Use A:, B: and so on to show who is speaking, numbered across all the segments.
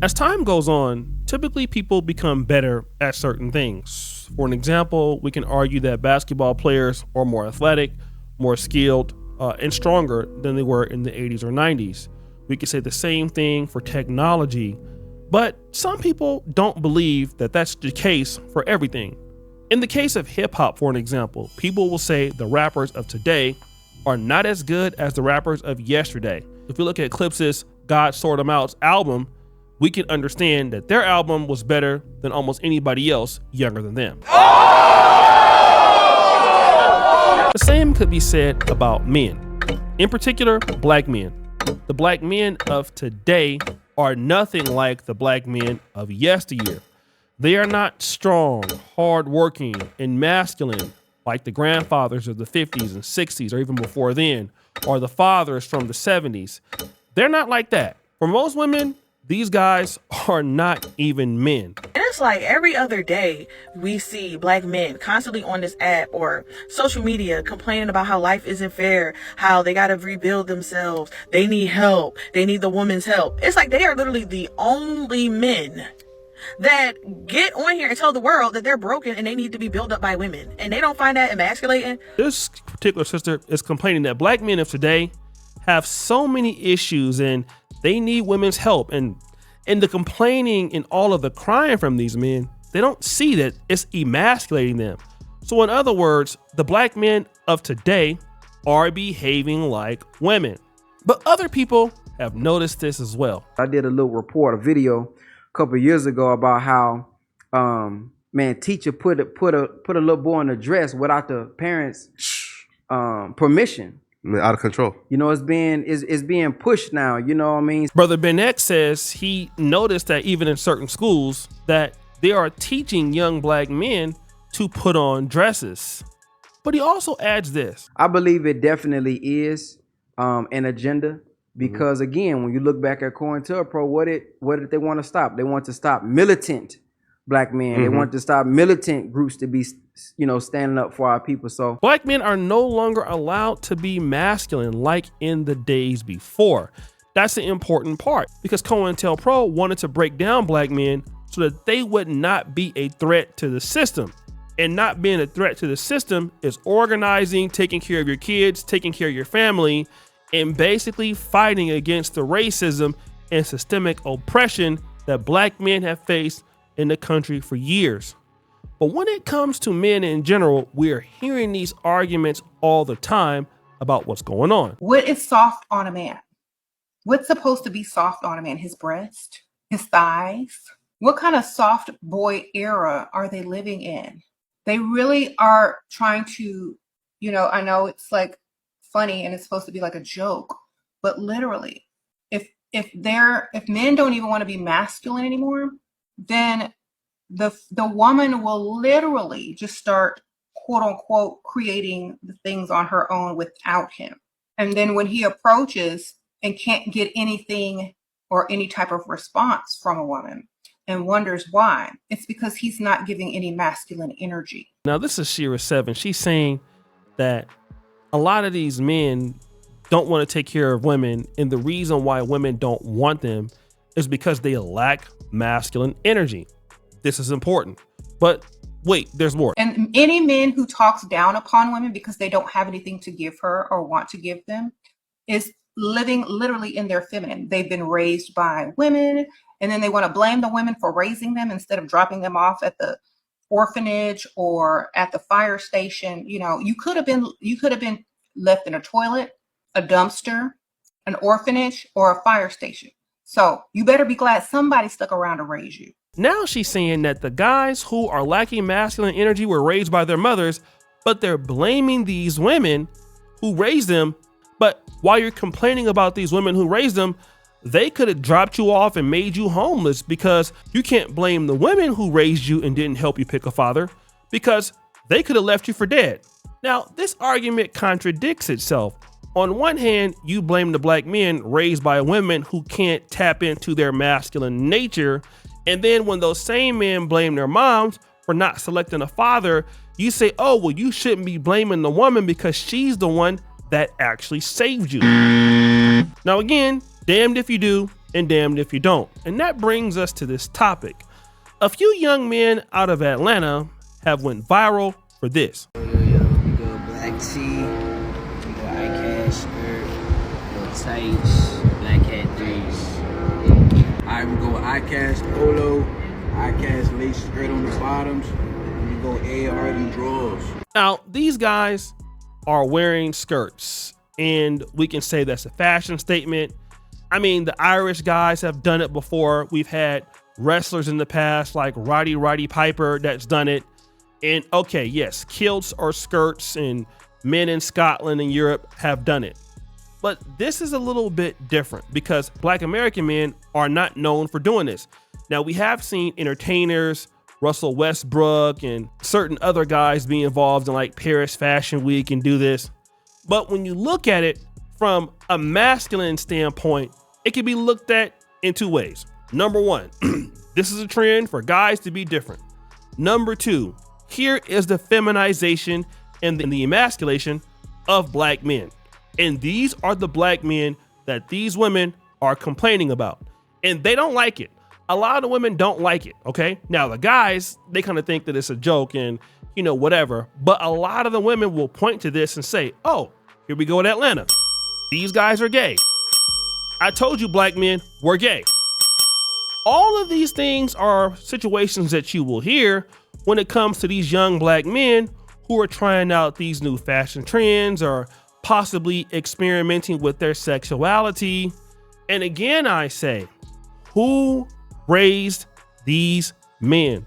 A: As time goes on, typically people become better at certain things. For an example, we can argue that basketball players are more athletic, more skilled, and stronger than they were in the 80s or 90s. We could say the same thing for technology, but some people don't believe that that's the case for everything. In the case of hip hop, for an example, people will say the rappers of today are not as good as the rappers of yesterday. If we look at Clips's God Sort 'Em Out's album, we can understand that their album was better than almost anybody else younger than them. The same could be said about men, in particular, black men. The black men of today are nothing like the black men of yesteryear. They are not strong, hardworking, and masculine like the grandfathers of the 50s and 60s, or even before then, or the fathers from the 70s. They're not like that. For most women, these guys are not even men.
B: And it's like every other day we see black men constantly on this app or social media complaining about how life isn't fair, how they got to rebuild themselves, they need help, they need the woman's help. It's like they are literally the only men that get on here and tell the world that they're broken and they need to be built up by women. And they don't find that emasculating.
A: This particular sister is complaining that black men of today have so many issues and they need women's help. And in the complaining and all of the crying from these men, they don't see that it's emasculating them. So in other words, the black men of today are behaving like women. But other people have noticed this as well.
C: I did a little report, a video a couple of years ago about how teacher put a little boy in a dress without the parents' permission.
D: Out of control.
C: You know, it's being pushed now. You know what I mean?
A: Brother Bennett says he noticed that even in certain schools that they are teaching young black men to put on dresses. But he also adds this.
C: I believe it definitely is an agenda because again, when you look back at COINTELPRO, what did they want to stop? They want to stop militant black men. They want to stop militant groups to be, standing up for our people. So
A: black men are no longer allowed to be masculine like in the days before. That's the important part because COINTELPRO wanted to break down black men so that they would not be a threat to the system. And not being a threat to the system is organizing, taking care of your kids, taking care of your family, and basically fighting against the racism and systemic oppression that black men have faced in the country for years. But when it comes to men in general, we're hearing these arguments all the time about what's going on.
E: What is soft on a man? What's supposed to be soft on a man? His breast, his thighs? What kind of soft boy era are they living in? They really are trying to, I know it's like funny and it's supposed to be like a joke, but literally, if men don't even want to be masculine anymore, then the woman will literally just start, quote unquote, creating the things on her own without him. And then when he approaches and can't get anything or any type of response from a woman and wonders why, it's because he's not giving any masculine energy.
A: Now, this is Shira7. She's saying that a lot of these men don't want to take care of women, and the reason why women don't want them is because they lack masculine energy. This is important. But wait, there's more.
E: And any men who talks down upon women because they don't have anything to give her or want to give them is living literally in their feminine. They've been raised by women, and then they want to blame the women for raising them instead of dropping them off at the orphanage or at the fire station. You could have been left in a toilet, a dumpster, an orphanage, or a fire station. So you better be glad somebody stuck around to raise you.
A: Now she's saying that the guys who are lacking masculine energy were raised by their mothers, but they're blaming these women who raised them. But while you're complaining about these women who raised them, they could have dropped you off and made you homeless, because you can't blame the women who raised you and didn't help you pick a father, because they could have left you for dead. Now, this argument contradicts itself. On one hand, you blame the black men raised by women who can't tap into their masculine nature. And then when those same men blame their moms for not selecting a father, you say, oh, well, you shouldn't be blaming the woman because she's the one that actually saved you. Now, again, damned if you do, and damned if you don't. And that brings us to this topic. A few young men out of Atlanta have went viral for this.
D: Yo, we go black tee, we go eye skirt, we go tights, black hat threes.
F: I would go eye-cast polo, eye-cast lace skirt on the bottoms, and we go A. Hardy drawers.
A: Now, these guys are wearing skirts, and we can say that's a fashion statement. I mean, the Irish guys have done it before. We've had wrestlers in the past like Roddy Piper that's done it. And okay, yes, kilts or skirts, and men in Scotland and Europe have done it. But this is a little bit different because Black American men are not known for doing this. Now, we have seen entertainers, Russell Westbrook and certain other guys be involved in like Paris Fashion Week and do this. But when you look at it from a masculine standpoint, it can be looked at in two ways. Number one, this is a trend for guys to be different. Number two, here is the feminization and the emasculation of black men. And these are the black men that these women are complaining about. And they don't like it. A lot of the women don't like it, okay? Now, the guys, they kind of think that it's a joke and, you know, whatever. But a lot of the women will point to this and say, oh, here we go in Atlanta. These guys are gay. I told you black men were gay. All of these things are situations that you will hear when it comes to these young black men who are trying out these new fashion trends or possibly experimenting with their sexuality. And again, I say, who raised these men?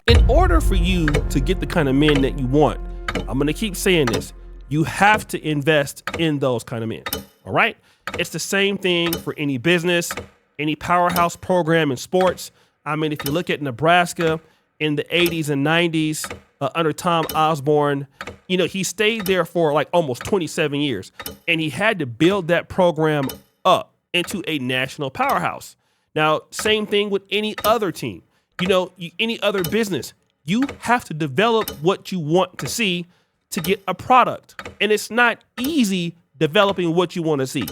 A: In order for you to get the kind of men that you want, I'm going to keep saying this, you have to invest in those kind of men. All right. It's the same thing for any business, any powerhouse program in sports. I mean, if you look at Nebraska in the 80s and 90s under Tom Osborne, you know, he stayed there for like almost 27 years and he had to build that program up into a national powerhouse. Now, same thing with any other team, you know, any other business. You have to develop what you want to see to get a product. And it's not easy developing what you want to see.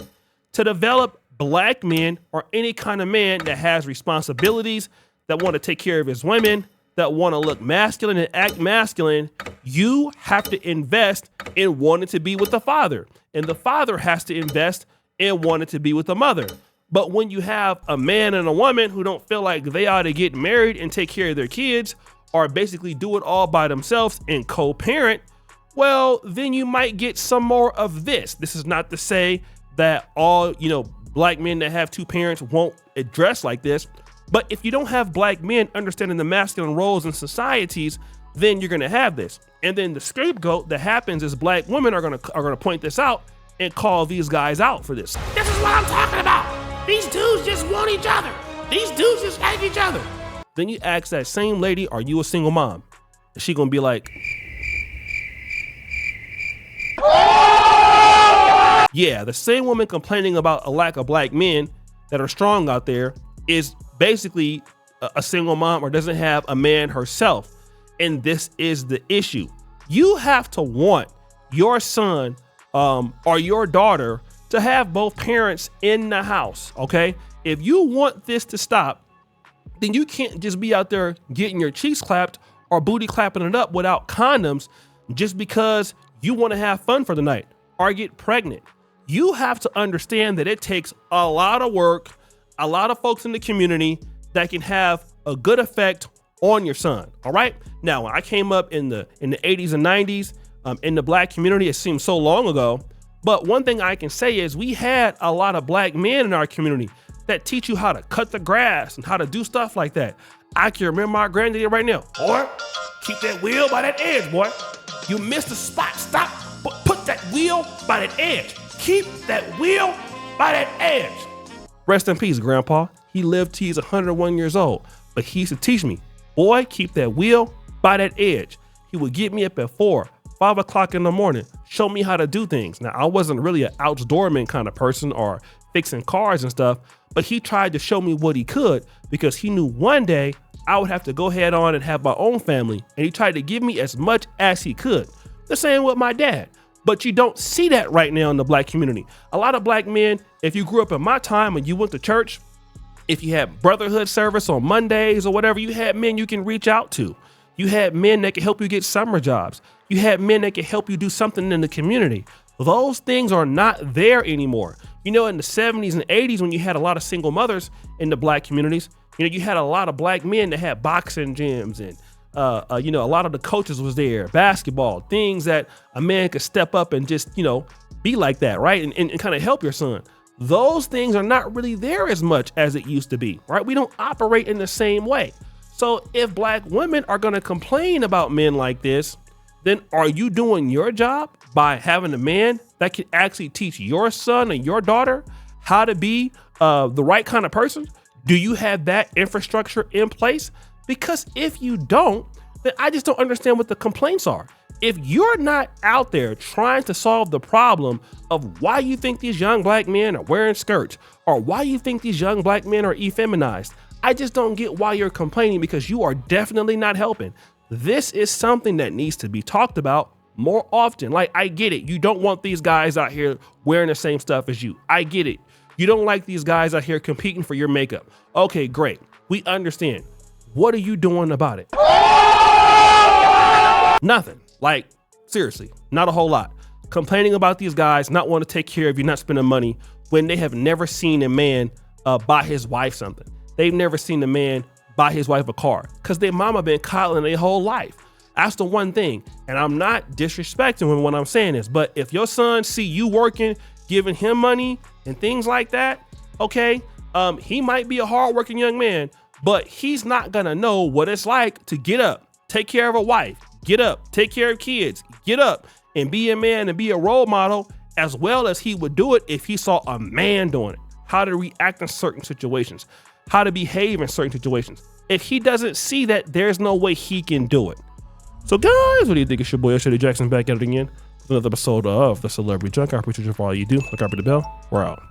A: To develop black men or any kind of man that has responsibilities, that want to take care of his women, that want to look masculine and act masculine, you have to invest in wanting to be with the father. And the father has to invest in wanting to be with the mother. But when you have a man and a woman who don't feel like they ought to get married and take care of their kids or basically do it all by themselves and co-parent, well, then you might get some more of this. This is not to say that all, you know, black men that have two parents won't address like this. But if you don't have black men understanding the masculine roles in societies, then you're going to have this. And then the scapegoat that happens is black women are going to point this out and call these guys out for this. This is what I'm talking about. These dudes just want each other. These dudes just like each other. Then you ask that same lady, are you a single mom? And she going to be like, yeah, the same woman complaining about a lack of black men that are strong out there is basically a single mom or doesn't have a man herself. And this is the issue. You have to want your son or your daughter to have both parents in the house, okay? If you want this to stop, then you can't just be out there getting your cheeks clapped or booty clapping it up without condoms just because you want to have fun for the night or get pregnant. You have to understand that it takes a lot of work, a lot of folks in the community that can have a good effect on your son. All right. Now, when I came up in the 80s and 90s in the black community, it seems so long ago. But one thing I can say is we had a lot of black men in our community that teach you how to cut the grass and how to do stuff like that. I can remember my granddaddy right now. Boy, keep that wheel by that edge, boy. You missed the spot. Stop. Put that wheel by that edge. Keep that wheel by that edge. Rest in peace, Grandpa. He lived till he's 101 years old, but he used to teach me, boy, keep that wheel by that edge. He would get me up at 4, 5 o'clock in the morning, show me how to do things. Now, I wasn't really an outdoorman kind of person or fixing cars and stuff, but he tried to show me what he could because he knew one day I would have to go head on and have my own family. And he tried to give me as much as he could. The same with my dad. But you don't see that right now in the black community. A lot of black men, if you grew up in my time and you went to church, if you had brotherhood service on Mondays or whatever, you had men you can reach out to. You had men that could help you get summer jobs. You had men that could help you do something in the community. Those things are not there anymore. You know, in the 70s and 80s, when you had a lot of single mothers in the black communities, you know, you had a lot of black men that had boxing gyms and you know, a lot of the coaches was there, basketball, things that a man could step up and just, you know, be like that, right? And kind of help your son. Those things are not really there as much as it used to be, right? We don't operate in the same way. So if black women are going to complain about men like this, then are you doing your job by having a man that can actually teach your son and your daughter how to be the right kind of person? Do you have that infrastructure in place? Because if you don't, then I just don't understand what the complaints are. If you're not out there trying to solve the problem of why you think these young black men are wearing skirts or why you think these young black men are effeminized, I just don't get why you're complaining, because you are definitely not helping. This is something that needs to be talked about more often. Like, I get it. You don't want these guys out here wearing the same stuff as you. I get it. You don't like these guys out here competing for your makeup. Okay, great. We understand. What are you doing about it? Nothing. Like, seriously, not a whole lot. Complaining about these guys not want to take care of you, not spending money, when they have never seen a man buy his wife something. They've never seen a man buy his wife a car because their mama been coddling their whole life. That's the one thing. And I'm not disrespecting him when I'm saying this, but if your son see you working, giving him money and things like that, okay, he might be a hardworking young man, but he's not gonna know what it's like to get up, take care of a wife, get up, take care of kids, get up and be a man and be a role model as well as he would do it if he saw a man doing it. How to react in certain situations, how to behave in certain situations. If he doesn't see that, there's no way he can do it. So guys, what do you think? It's your boy Shady Jackson back at it again with another episode of The Celebrity Junk. I appreciate you for all you do. Look out for the bell. We're out.